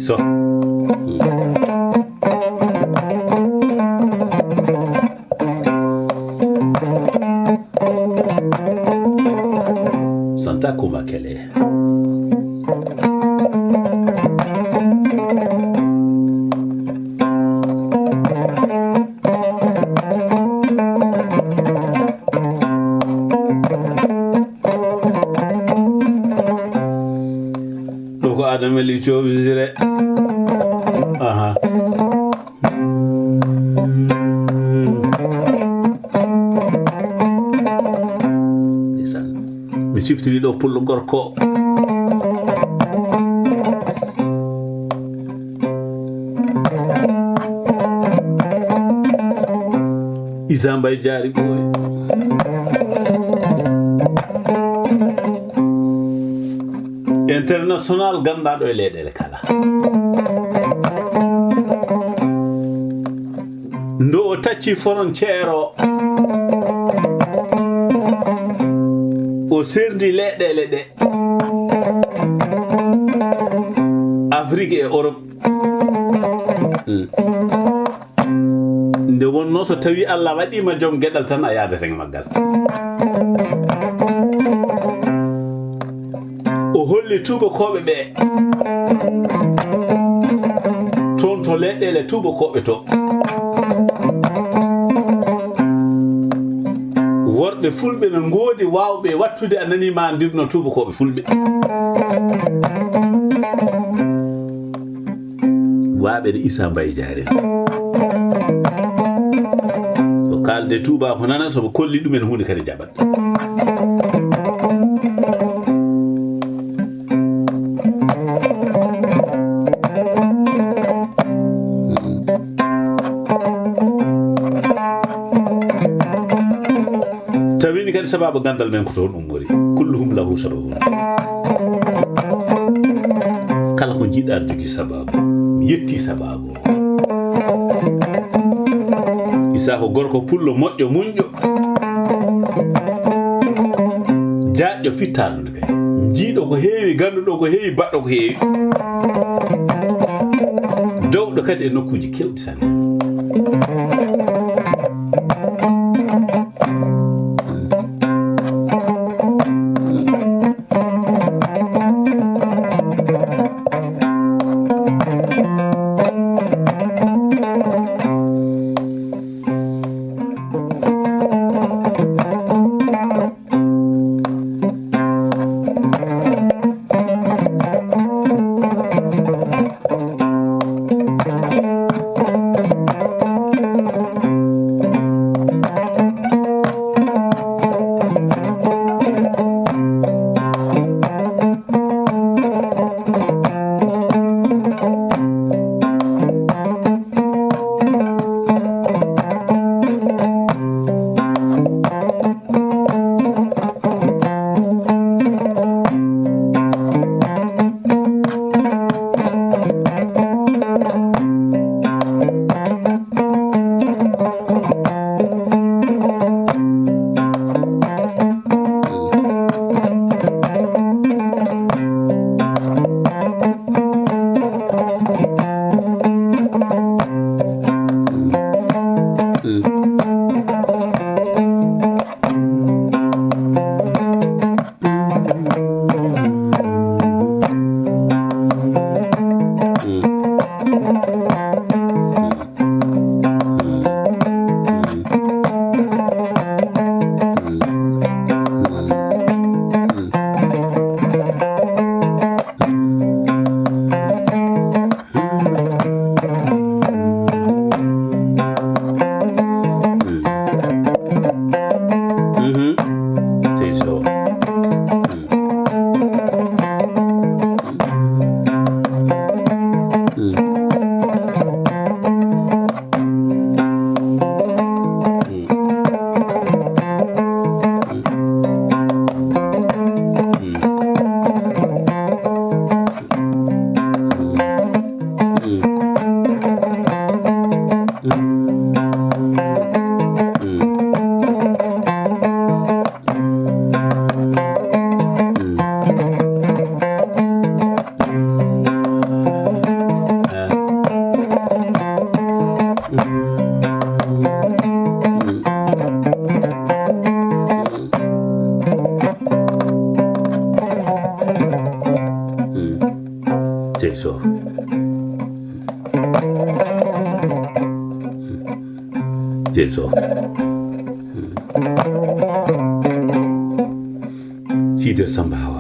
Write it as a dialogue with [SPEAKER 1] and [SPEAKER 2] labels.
[SPEAKER 1] So Santa kuma kele Doko Adam li visire. Aha. Mi ciftiri ɗo pullo gorko Isa Mbay jaari ɓooye international gandaɗo e leyɗele kala ndo o tacci frontiére o serdi leyɗele ɗe Afrique e Europe nde wonno so tawi Allah waɗima joom gueɗal tan a yadata e maggal o holli tubakoɓe ɓe toon to leyɗele tubakoɓe to worɓe fulɓe no ngoodi wawɓe wattude a nani ma dirno tubakoɓe fulɓe waɓe ɗe Isa Mbay jaaren so kalde tuba ko nana somo kolli ɗumen hunde kadi jaɓat tawini kadi sababu gandal men ko toon ummori kulluhum lahu sababun kala ko jiɗɗa jogui sababu mi yetti sababu Isa ko gorko pullo moƴƴo muñƴo jaɗɗo fittaɗo kadi jiiɗo ko heewi ganduɗo ko heewi baɗɗo ko heewi dowɗo kadi e nokkuji kewɗi sanne so so Sidir Samba